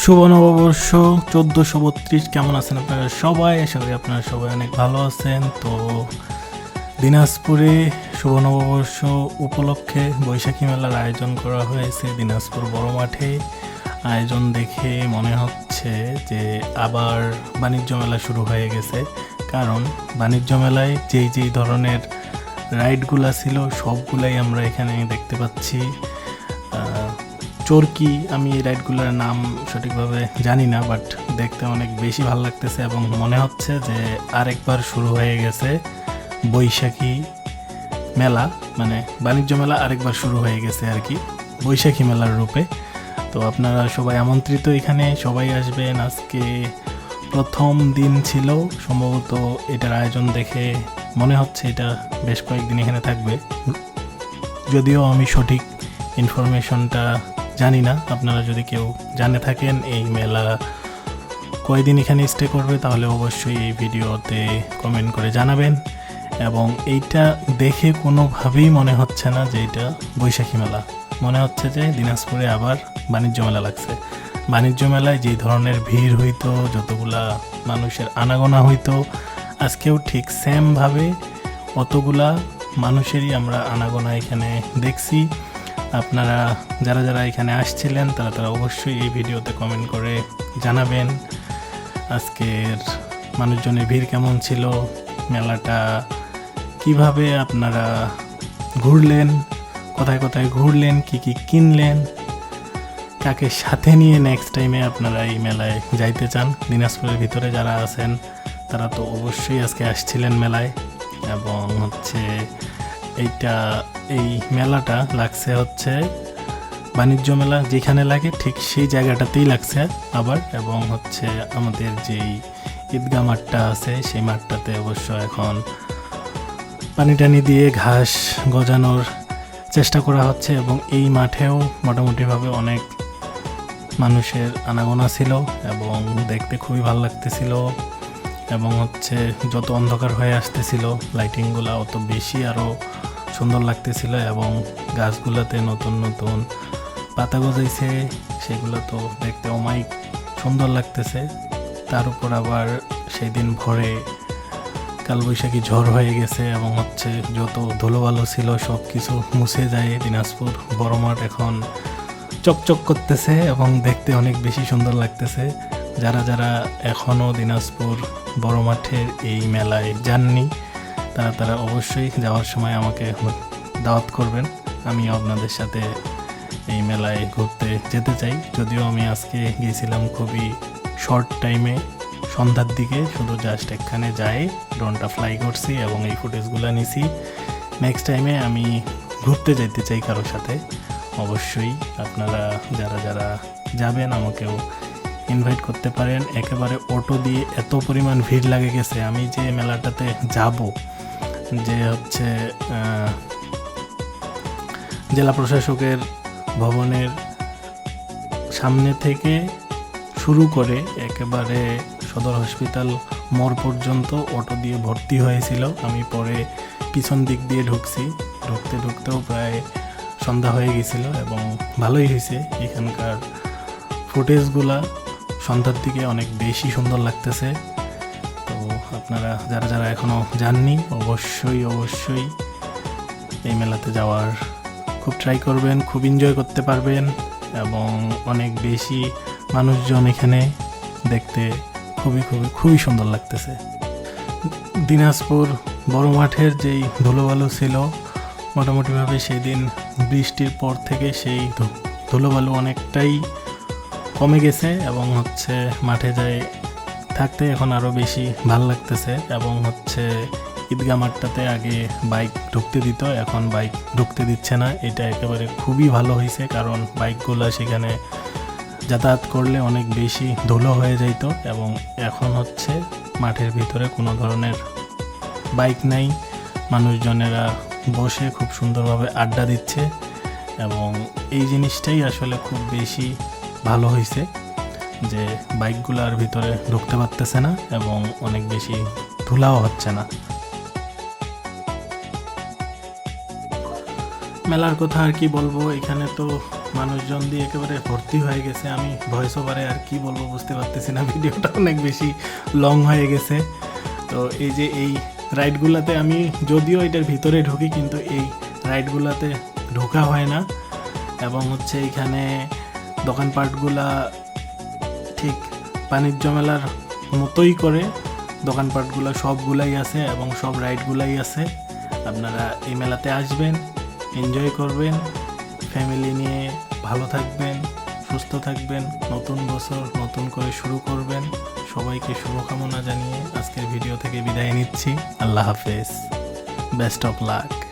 শুভ নববর্ষ 1432। কেমন আছেন আপনারা সবাই? আশা করি আপনারা সবাই অনেক ভালো আছেন। তো দিনাজপুরে শুভ নববর্ষ উপলক্ষে বৈশাখী মেলার আয়োজন করা হয়েছে দিনাজপুর বড় মাঠে। আয়োজন দেখে মনে হচ্ছে যে আবার বাণিজ্য মেলা শুরু হয়ে গেছে, কারণ বাণিজ্য মেলায় যেই ধরনের রাইডগুলা ছিল সবগুলাই আমরা এখানে দেখতে পাচ্ছি। চরকি, আমি এই রাইডগুলোর নাম সঠিকভাবে জানি না, বাট দেখতে অনেক বেশি ভালো লাগতেছে এবং মনে হচ্ছে যে আরেকবার শুরু হয়ে গেছে বৈশাখী মেলা, মানে বাণিজ্য মেলা আরেকবার শুরু হয়ে গেছে আর কি, বৈশাখী মেলার রূপে। তো আপনারা সবাই আমন্ত্রিত, এখানে সবাই আসবেন। আজকে প্রথম দিন ছিল সম্ভবত, এটার আয়োজন দেখে মনে হচ্ছে এটা বেশ কয়েকদিন এখানে থাকবে, যদিও আমি সঠিক ইনফরমেশনটা জানি না। আপনারা যদি কেউ জানে থাকেন এই মেলা কয়দিন এখানে স্টে করবে, তাহলে অবশ্যই এই ভিডিওতে কমেন্ট করে জানাবেন। এবং এইটা দেখে কোনোভাবেই মনে হচ্ছে না যে এটা বৈশাখী মেলা, মনে হচ্ছে যে দিনাজপুরে আবার বাণিজ্য মেলা লাগছে। বাণিজ্য মেলায় যেই ধরনের ভিড় হইতো, যতগুলা মানুষের আনাগোনা হইতো, আজকেও ঠিক সেমভাবে অতগুলা মানুষেরই আমরা আনাগোনা এখানে দেখছি। আপনারা যারা যারা এখানে আসছিলেন তারা অবশ্যই এই ভিডিওতে কমেন্ট করে জানাবেন আজকের মানুষজনের ভিড় কেমন ছিল, মেলাটা কিভাবে আপনারা ঘুরলেন, কোথায় কোথায় ঘুরলেন, কি কি কিনলেন, কাকে সাথে নিয়ে নেক্সট টাইমে আপনারা এই মেলায় যাইতে চান। দিনাজপুরের ভিতরে যারা আছেন তারা তো অবশ্যই আজকে আসছিলেন মেলায়। এবং এই মেলাটা লাগছে হচ্ছে বাণিজ্য মেলা যেখানে লাগে ঠিক সেই জায়গাটাতেই লাগছে আবার। এবং আমাদের যেই ঈদগাহ মাঠটা আছে সেই মাঠটাতে অবশ্য এখন পানি টানি দিয়ে ঘাস গজানোর চেষ্টা করা হচ্ছে। এবং এই মাঠেও মোটামুটিভাবে অনেক মানুষের আনাগোনা ছিল এবং দেখতে খুবই ভালো লাগতেছিল। এবং যত অন্ধকার হয়ে আসতেছিল লাইটিংগুলো অত বেশি আরও সুন্দর লাগতেছিল। এবং গাছগুলোতে নতুন নতুন পাতা গজাইছে, সেগুলো তো দেখতে অমায়িক সুন্দর লাগতেছে। তার উপর আবার সেই দিন ভোরে কালবৈশাখী ঝড় হয়ে গেছে এবং যত ধুলোবালো ছিল সব কিছু মুছে যায়। দিনাজপুর বড় মাঠ এখন চকচক করতেছে এবং দেখতে অনেক বেশি সুন্দর লাগতেছে। যারা যারা এখনও দিনাজপুর বড় মাঠের এই মেলায় যাননি তারা অবশ্যই যাওয়ার সময় আমাকে দাওয়াত করবেন, আমি আপনাদের সাথে এই মেলায় ঘুরতে যেতে চাই। যদিও আমি আজকে গিয়েছিলাম খুবই শর্ট টাইমে, সন্ধ্যার দিকে, শুধু জাস্ট এখানে যাই ড্রোনটা ফ্লাই করছি এবং এই ফুটেজগুলো নিছি। নেক্সট টাইমে আমি ঘুরতে যেতে চাই কারোর সাথে। অবশ্যই আপনারা যারা যারা যাবেন আমাকেও ইনভাইট করতে পারেন। একেবারে অটো দিয়ে এত পরিমাণ ভিড় লাগে গেছে, আমি যে মেলাটাতে যাব, যে জেলা প্রশাসকের ভবনের সামনে থেকে শুরু করে একেবারে সদর হসপিটাল মোড় পর্যন্ত অটো দিয়ে ভর্তি হয়েছিল। আমি পরে পিছন দিক দিয়ে ঢুকতেও প্রায় সন্ধ্যা হয়ে গেছিল এবং ভালোই হয়েছে। এখানকার ফুটেজগুলা সন্ধ্যার দিকে অনেক বেশি সুন্দর লাগতেছে। তো আপনারা যারা যারা এখনও যাননি অবশ্যই এই মেলাতে যাওয়ার খুব ট্রাই করবেন, খুব এনজয় করতে পারবেন। এবং অনেক বেশি মানুষজন এখানে দেখতে খুবই সুন্দর লাগতেছে। দিনাজপুর বড় মাঠের যেই ধুলোবালু ছিল, মোটামুটিভাবে সেই দিন বৃষ্টির পর থেকে সেই ধুলোবালু অনেকটাই কমে গেছে এবং মাঠে যাই থাকতে এখন আরও বেশি ভালো লাগতেছে। এবং ঈদগাহ মাঠটাতে আগে বাইক ঢুকতে দিত, এখন বাইক ঢুকতে দিচ্ছে না। এটা একেবারে খুবই ভালো হয়েছে, কারণ বাইকগুলো সেখানে যাতায়াত করলে অনেক বেশি ধুলো হয়ে যেত। এবং এখন মাঠের ভিতরে কোনো ধরনের বাইক নাই, মানুষজনেরা বসে খুব সুন্দরভাবে আড্ডা দিচ্ছে। এবং এই জিনিসটাই আসলে খুব বেশি ভালো হয়েছে যে বাইকগুলোর ভিতরে ঢুকতে পারতেছে না এবং অনেক বেশি ধুলাও হচ্ছে না। মেলার কথা আর কি বলবো, এখানে তো মানুষজন দিয়ে একেবারে ভর্তি হয়ে গেছে। আমি ভয়েস ওভারে আর কি বলবো বুঝতে পারতেছি না, ভিডিওটা অনেক বেশি লং হয়ে গেছে। তো এই যে এই রাইডগুলোতে আমি যদিও এটার ভিতরে ঢুকি, কিন্তু এই রাইডগুলোতে ঢোকা হয় না। এবং হচ্ছে এখানে দোকানপাটগুলা ঠিক বাণিজ্য মেলার মতোই করে দোকানপাটগুলো সবগুলাই আছে এবং সব রাইডগুলাই আছে। আপনারা এই মেলাতে আসবেন, এনজয় করবেন, ফ্যামিলি নিয়ে ভালো থাকবেন, সুস্থ থাকবেন, নতুন বছর নতুন করে শুরু করবেন। সবাইকে শুভকামনা জানিয়ে আজকের ভিডিও থেকে বিদায় নিচ্ছি। আল্লাহ হাফেজ, বেস্ট অফ লাক।